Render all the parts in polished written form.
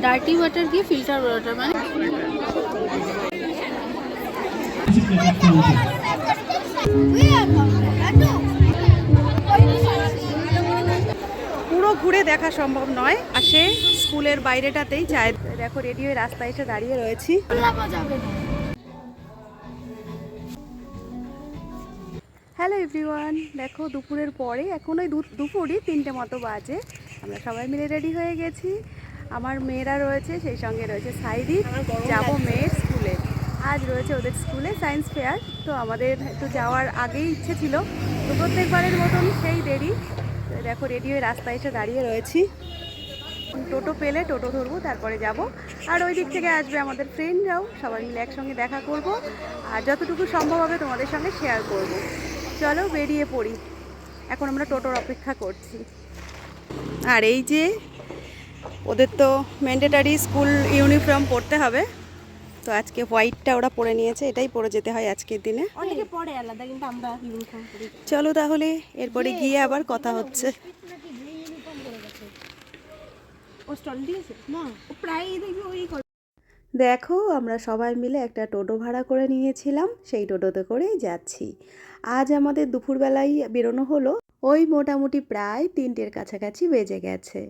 Dirty water কি filter water মানে পুরো ঘুরে দেখা সম্ভব নয়, আর সে স্কুলের বাইরেটাতেই চায়। দেখো রেডি হয়ে রাস্তায় এসে দাঁড়িয়ে রয়েছি। হ্যালো এভরিওয়ান, দেখো দুপুরের পরে এখন ওই দুপুরই 3টে মতো বাজে। আমরা সবাই মিলে রেডি হয়ে গেছি। আমার মেয়েরা রয়েছে, সেই সঙ্গে রয়েছে সাইদি। যাবো মেয়ের স্কুলে, আজ রয়েছে ওদের স্কুলে সায়েন্স ফেয়ার। তো আমাদের একটু যাওয়ার আগেই ইচ্ছে ছিল, তো প্রত্যেকবারের মতন সেই দেরি। দেখো রেডি হয়ে রাস্তায় এসে দাঁড়িয়ে রয়েছি। টোটো পেলে টোটো ধরবো, তারপরে যাব। আর ওই দিক থেকে আসবে আমাদের ফ্রেন্ডরাও, সবাই মিলে একসঙ্গে দেখা করব, আর যতটুকু সম্ভব হবে তোমাদের সঙ্গে শেয়ার করব। চলো বেরিয়ে পড়ি, এখন আমরা টোটোর অপেক্ষা করছি। আর এই যে ওদের তো ম্যান্ডেটারি স্কুল ইউনিফর্ম পরতে হবে, তো আজকে হোয়াইটটা ওরা পরে নিয়েছে, এটাই পরে যেতে হয় আজকের দিনে। অনেকে পড়ে আলাদা, কিন্তু আমরা ইউনিফর্ম পরি। চলো তাহলে এরপরে গিয়ে আবার কথা হচ্ছে। ও স্টল দিয়েছে না, ও প্রায় দেখি ওই দেখো আমরা সবাই মিলে একটা টোটো ভাড়া করে নিয়েছিলাম, সেই টোটোতে করেই যাচ্ছি। আজ আমাদের দুপুরবেলায় বেরোনো হলো, ওই মোটামুটি প্রায় 3টের কাছাকাছি বেজে গেছে।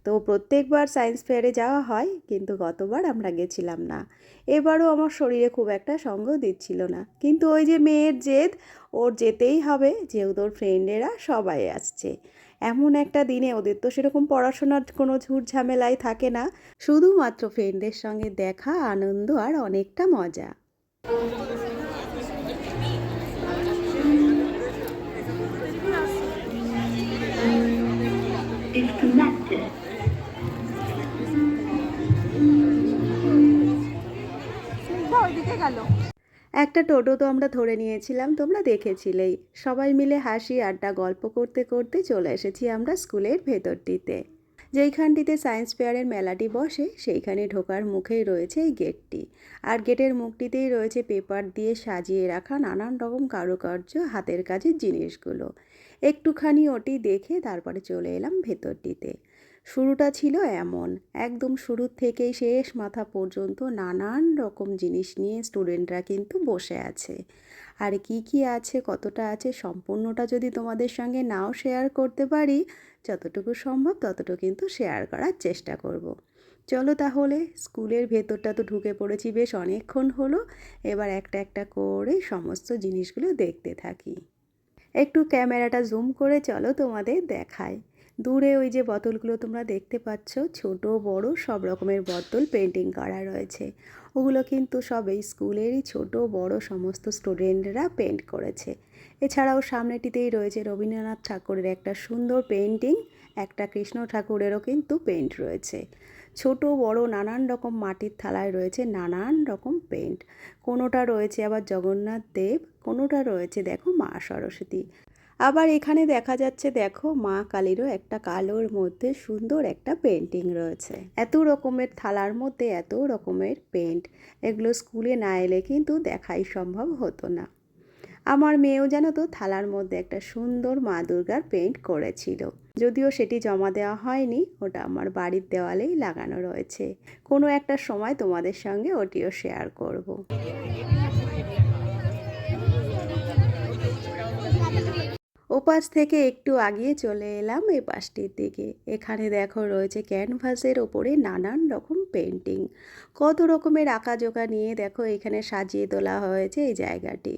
তো প্রত্যেকবার সায়েন্স ফেয়ারে যাওয়া হয়, কিন্তু গতবার আমরা গেছিলাম না। এবারও আমার শরীরে খুব একটা সঙ্গ দিচ্ছিল না, কিন্তু ওই যে মেয়ের জেদ, ওর যেতেই হবে, যেহেতু ওর ফ্রেন্ডেরা সবাই আসছে। এমন একটা দিনে ওদের তো সেরকম পড়াশোনার কোনো ঝুট ঝামেলাই থাকে না, শুধুমাত্র ফ্রেন্ডদের সঙ্গে দেখা, আনন্দ আর অনেকটা মজা। ওইদিকে গেল। একটা টোটো তো আমরা ধরে নিয়েছিলাম, তোমরা দেখেছিলেই। সবাই মিলে হাসি আড্ডা গল্প করতে করতে চলে এসেছি আমরা স্কুলের ভেতরটিতে। যেইখানটিতে সায়েন্স ফেয়ারের মেলাটি বসে, সেইখানে ঢোকার মুখেই রয়েছে এই গেটটি। আর গেটের মুখটিতেই রয়েছে পেপার দিয়ে সাজিয়ে রাখা নানান রকম কারুকার্য, হাতের কাজের জিনিসগুলো। একটুখানি ওটি দেখে তারপরে চলে এলাম ভেতরটিতে। শুরুটা ছিল এমন, একদম শুরুর থেকেই শেষ মাথা পর্যন্ত নানান রকম জিনিস নিয়ে স্টুডেন্টরা কিন্তু বসে আছে। আর কি কি আছে, কতটা আছে, সম্পূর্ণটা যদি তোমাদের সঙ্গে নাও শেয়ার করতে পারি, যতটুকু সম্ভব ততটুকু কিন্তু শেয়ার করার চেষ্টা করব। চলো তাহলে, স্কুলের ভেতরটা তো ঢুকে পড়েছি বেশ অনেকক্ষণ হলো, এবার একটা একটা করে সমস্ত জিনিসগুলো দেখতে থাকি। একটু ক্যামেরাটা জুম করে চলো তোমাদের দেখাই। দূরে ওই যে বোতলগুলো তোমরা দেখতে পাচ্ছ, ছোট বড় সব রকমের বোতল পেন্টিং করা রয়েছে। ওগুলো কিন্তু সব এই স্কুলেরই ছোট বড় সমস্ত স্টুডেন্টরা পেন্ট করেছে। এছাড়াও সামনেটিতেই রয়েছে রবীন্দ্রনাথ ঠাকুরের একটা সুন্দর পেন্টিং, একটা কৃষ্ণ ঠাকুরেরও কিন্তু পেন্ট রয়েছে। ছোট বড় নানান রকম মাটির থালায় রয়েছে নানান রকম পেন্ট। কোনোটা রয়েছে আবার জগন্নাথ দেব, কোনোটা রয়েছে দেখো মা সরস্বতী। আবার এখানে দেখা যাচ্ছে দেখো মা কালীরও একটা কালোর মধ্যে সুন্দর একটা পেন্টিং রয়েছে। এত রকমের থালার মধ্যে এত রকমের পেন্ট, এগুলো স্কুলে না এলে কিন্তু দেখাই সম্ভব হতো না। আমার মেয়েও জানো তো থালার মধ্যে একটা সুন্দর মা দুর্গার পেন্ট করেছিল, যদিও সেটি জমা দেওয়া হয়নি, ওটা আমার বাড়ির দেওয়ালেই লাগানো রয়েছে। কোনো একটা সময় তোমাদের সঙ্গে ওটিও শেয়ার করব। ওপাশ থেকে একটু আগিয়ে চলে এলাম এই পাশটির দিকে। এখানে দেখো রয়েছে ক্যানভাসের ওপরে নানান রকম পেন্টিং, কত রকমের আঁকাজোকা নিয়ে দেখো এখানে সাজিয়ে তোলা হয়েছে এই জায়গাটি।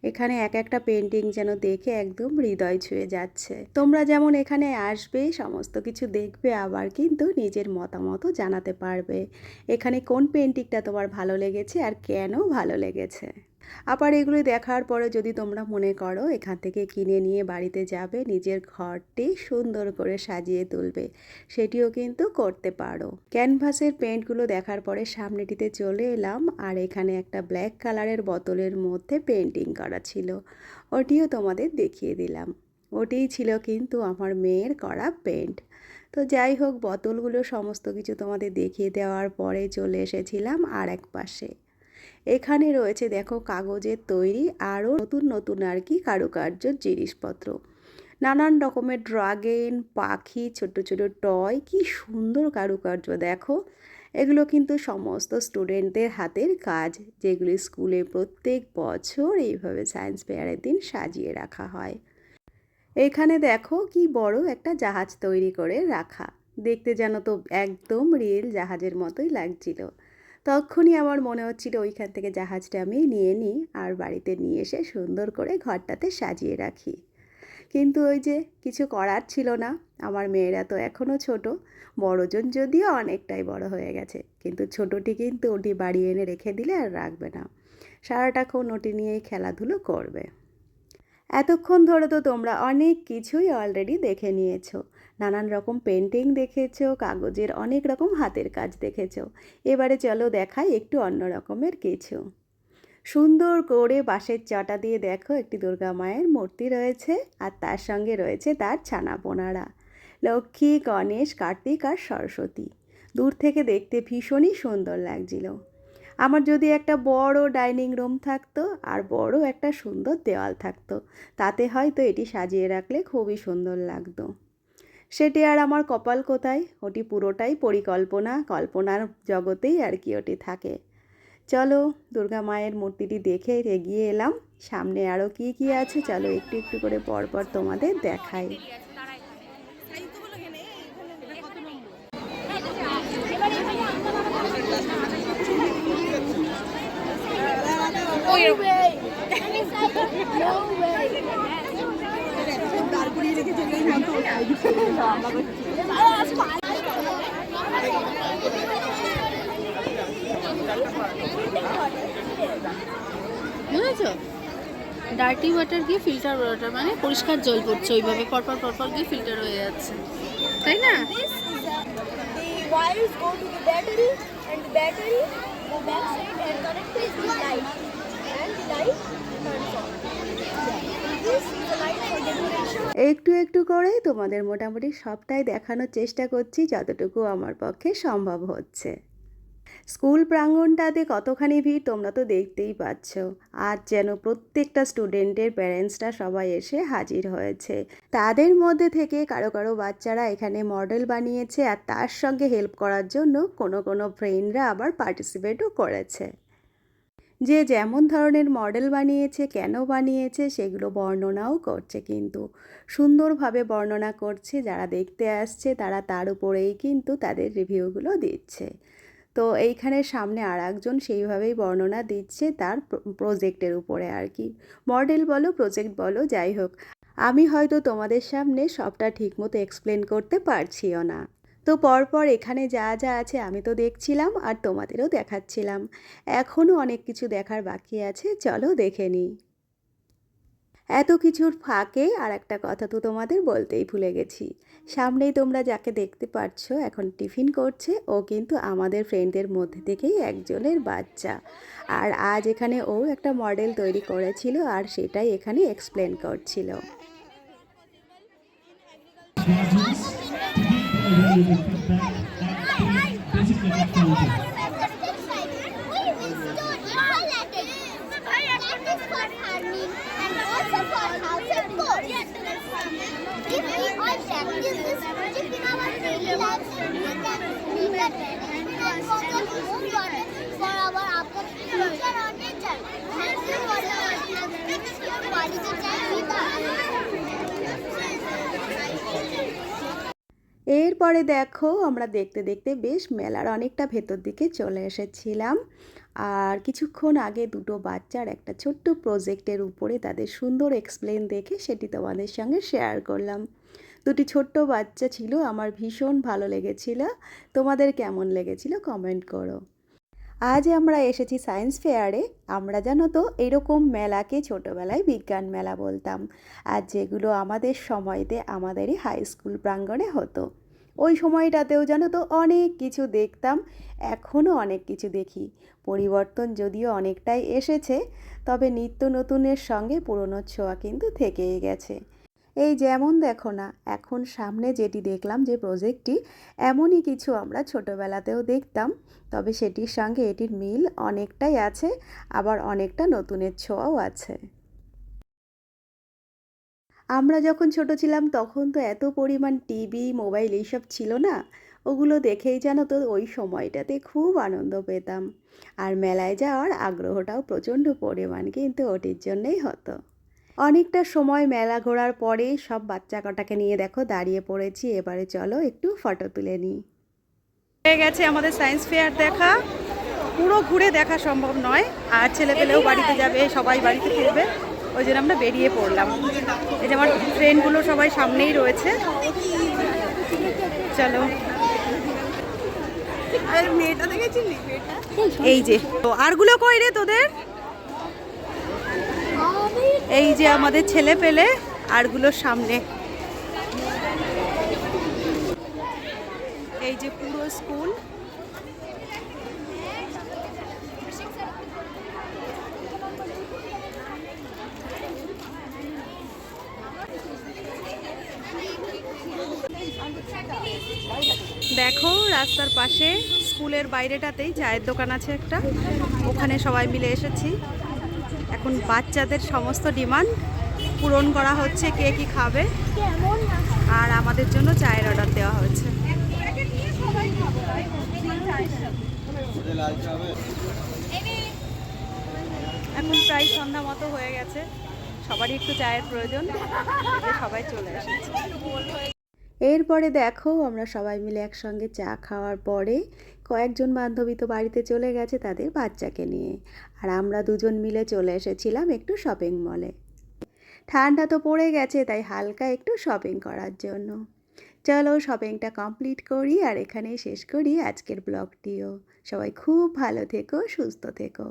এখানে এক একটা পেন্টিং যেন দেখে একদম হৃদয় ছুঁয়ে যাচ্ছে। তোমরা যেমন এখানে আসবে, সমস্ত কিছু দেখবে, আবার কিন্তু নিজের মতামতও জানাতে পারবে এখানে কোন পেন্টিংটা তোমার ভালো লেগেছে আর কেন ভালো লেগেছে। আবার এগুলি দেখার পরে যদি তোমরা মনে করো এখান থেকে কিনে নিয়ে বাড়িতে যাবে, নিজের ঘরটি সুন্দর করে সাজিয়ে তুলবে, সেটিও কিন্তু করতে পারো। ক্যানভাসের পেন্টগুলো দেখার পরে সামনেটিতে চলে এলাম, আর এখানে একটা ব্ল্যাক কালারের বোতলের মধ্যে পেন্টিং করা ছিল, ওটিও তোমাদের দেখিয়ে দিলাম। ওটিই ছিল কিন্তু আমার মেয়ের করা পেন্ট। তো যাই হোক, বোতলগুলো সমস্ত কিছু তোমাদের দেখিয়ে দেওয়ার পরে চলে এসেছিলাম আর এক পাশে। এখানে রয়েছে দেখো কাগজের তৈরি আরও নতুন নতুন আর কি কারুকার্যর জিনিসপত্র, নানান রকমের ড্রাগন, পাখি, ছোট ছোট টয়, কি সুন্দর কারুকার্য দেখো। এগুলো কিন্তু সমস্ত স্টুডেন্টদের হাতের কাজ, যেগুলি স্কুলে প্রত্যেক বছর এইভাবে সায়েন্স ফেয়ারের দিন সাজিয়ে রাখা হয়। এখানে দেখো কি বড় একটা জাহাজ তৈরি করে রাখা, দেখতে যেন তো একদম রিয়েল জাহাজের মতোই লাগছিল। তখনই আমার মনে হচ্ছিল ওইখান থেকে জাহাজটা আমি নিয়ে নিই আর বাড়িতে নিয়ে এসে সুন্দর করে ঘরটাতে সাজিয়ে রাখি। কিন্তু ওই যে কিছু করার ছিল না, আমার মেয়েরা তো এখনও ছোট, বড়জন যদিও অনেকটাই বড় হয়ে গেছে, কিন্তু ছোটটি কিন্তু ওটি বাড়ি এনে রেখে দিলে আর রাখবে না, সারাটাক্ষণ ওটি নিয়েই খেলাধুলো করবে। এতক্ষণ ধরে তো তোমরা অনেক কিছুই অলরেডি দেখে নিয়েছো, নানান রকম পেন্টিং দেখেছো, কাগজের অনেক রকম হাতের কাজ দেখেছো। এবারে চলো দেখাই একটু অন্য রকমের কিছু। সুন্দর করে বাঁশের চাটা দিয়ে দেখো একটি দুর্গা মায়ের মূর্তি রয়েছে, আর তার সঙ্গে রয়েছে তার ছানাপোনারা, লক্ষ্মী, গণেশ, কার্তিক আর সরস্বতী। দূর থেকে দেখতে ভীষণই সুন্দর লাগছিল। আমার যদি একটা বড় ডাইনিং রুম থাকতো আর বড় একটা সুন্দর দেওয়াল থাকতো, তাতে হয়তো এটি সাজিয়ে রাখলে খুবই সুন্দর লাগতো। সেটি আর আমার কপাল কোথায়, ওটি পুরোটাই পরিকল্পনা, কল্পনার জগতেই আর কি ওটি থাকে। চলো দুর্গা মায়ের মূর্তিটি দেখে এগিয়ে এলাম, সামনে আরও কি কি আছে চলো একটু একটু করে পরপর তোমাদের দেখাই। বুঝেছো? ডার্টি ওয়াটার গিয়ে ফিল্টার ওয়াটার, মানে পরিষ্কার জল পড়ছে ওইভাবে পরপর পরপর গিয়ে ফিল্টার হয়ে যাচ্ছে, তাই না? The wires go to the battery and the battery go backside and connect to the light and the light turns on. This is the light for decoration. একটু একটু করে তোমাদের মোটামুটি সবটাই দেখানোর চেষ্টা করছি যতটুকু আমার পক্ষে সম্ভব হচ্ছে। স্কুল প্রাঙ্গণটাতে কতখানি ভিড় তোমরা তো দেখতেই পাচ্ছ। আজ যেন প্রত্যেকটা স্টুডেন্টের প্যারেন্টসরা সবাই এসে হাজির হয়েছে। তাদের মধ্যে থেকে কারো কারো বাচ্চারা এখানে মডেল বানিয়েছে, আর তার সঙ্গে হেল্প করার জন্য কোনো কোনো ফ্রেন্ডরা আবার পার্টিসিপেটও করেছে। যে যেমন ধরনের মডেল বানিয়েছে, কেন বানিয়েছে সেগুলো বর্ণনাও করছে, কিন্তু সুন্দরভাবে বর্ণনা করছে। যারা দেখতে আসছে তারা তার উপরেই কিন্তু তাদের রিভিউগুলো দিচ্ছে। তো এইখানে সামনে আর একজন সেইভাবেই বর্ণনা দিচ্ছে তার প্রজেক্টের উপরে আর কি, মডেল বলো প্রজেক্ট বলো যাই হোক। আমি হয়তো তোমাদের সামনে সবটা ঠিকমতো এক্সপ্লেন করতে পারছিও না। তো পরপর এখানে যা যা আছে আমি তো দেখছিলাম আর তোমাদেরও দেখাচ্ছিলাম। এখনও অনেক কিছু দেখার বাকি আছে, চলো দেখে নিই। এত কিছুর ফাঁকে আর একটা কথা তো তোমাদের বলতেই ভুলে গেছি। সামনেই তোমরা যাকে দেখতে পাচ্ছ এখন টিফিন করছে, ও কিন্তু আমাদের ফ্রেন্ডদের মধ্যে থেকেই একজনের বাচ্চা। আর আজ এখানে ও একটা মডেল তৈরি করেছিল আর সেটাই এখানে এক্সপ্লেন করছিল। If we all practice this project in our daily lives, we can forget homework for our upcoming future or nature. Thank you for your quality time with us. এরপরে দেখো আমরা দেখতে দেখতে বেশ মেলার অনেকটা ভেতর দিকে চলে এসেছিলাম। আর কিছুক্ষণ আগে দুটো বাচ্চার একটা ছোট্ট প্রজেক্টের উপরে তাদের সুন্দর এক্সপ্লেন দেখে সেটি তোমাদের সঙ্গে শেয়ার করলাম। দুটি ছোট্ট বাচ্চা ছিল, আমার ভীষণ ভালো লেগেছিল। তোমাদের কেমন লেগেছিল কমেন্ট করো। আজ আমরা এসেছি সায়েন্স ফেয়ারে। আমরা জানো তো এরকম মেলাকে ছোটোবেলায় বিজ্ঞান মেলা বলতাম, আর যেগুলো আমাদের সময়তে আমাদেরই হাই স্কুল প্রাঙ্গণে হতো। ওই সময়টাতেও জানো তো অনেক কিছু দেখতাম, এখনও অনেক কিছু দেখি। পরিবর্তন যদিও অনেকটাই এসেছে, তবে নিত্য নতুনের সঙ্গে পুরনো ছোঁয়া কিন্তু থেকেই গেছে। এই যেমন দেখো না, এখন সামনে যেটি দেখলাম যে প্রজেক্টটি, এমনই কিছু আমরা ছোটোবেলাতেও দেখতাম, তবে সেটির সঙ্গে এটির মিল অনেকটাই আছে, আবার অনেকটা নতুনের ছোঁয়াও আছে। আমরা যখন ছোট ছিলাম তখন তো এত পরিমাণ টিভি, মোবাইল এইসব ছিল না। ওগুলো দেখেই জানো তো ওই সময়টাতে খুব আনন্দ পেতাম। আর মেলায় যাওয়ার আগ্রহটাও প্রচণ্ড পরিমাণ কিন্তু ওটির জন্যেই হতো। অনেকটা সময় মেলা ঘোরার পরে সব বাচ্চা কটাকে নিয়ে দেখো দাঁড়িয়ে পড়েছি। এবারে চলো একটু ফটো তুলে নিই। হয়ে গেছে আমাদের সায়েন্স ফেয়ার দেখা, পুরো ঘুরে দেখা সম্ভব নয়, আর ছেলেপেলেও বাড়িতে যাবে, সবাই বাড়িতে ফিরবে, ওই জন্য আমরা বেরিয়ে পড়লাম। এই যে আমার ফ্রেন্ডগুলো সবাই সামনেই রয়েছে, চলো। মেয়েটা দেখেছিলি? এই যে তো আরগুলো কই রে তোদের? এই যে আমাদের ছেলে পেলে আরগুলোর সামনে, এই যে পুরো স্কুল। দেখো রাস্তার পাশে স্কুলের বাইরেটাতেই চায়ের দোকান আছে একটা, ওখানে সবাই মিলে এসেছি। এখন বাচ্চাদের সমস্ত ডিমান্ড পূরণ করা হচ্ছে, কে কি খাবে, আর আমাদের জন্য চায়ের অর্ডার দেওয়া হয়েছে। এখন প্রায় সন্ধ্যা মতো হয়ে গেছে, সবারই একটু চায়ের প্রয়োজন, সবাই চলে এসেছে। এরপরে দেখো আমরা সবাই মিলে একসঙ্গে চা খাওয়ার পরে কয়েকজন বান্ধবী তো বাড়িতে চলে গেছে তাদের বাচ্চাকে নিয়ে, আর আমরা দুজন মিলে চলে এসেছিলাম একটু শপিং মলে। ঠান্ডা তো পড়ে গেছে, তাই হালকা একটু শপিং করার জন্য। চলো শপিংটা কমপ্লিট করি আর এখানেই শেষ করি আজকের ব্লগটিও। সবাই খুব ভালো থেকো, সুস্থ থেকো।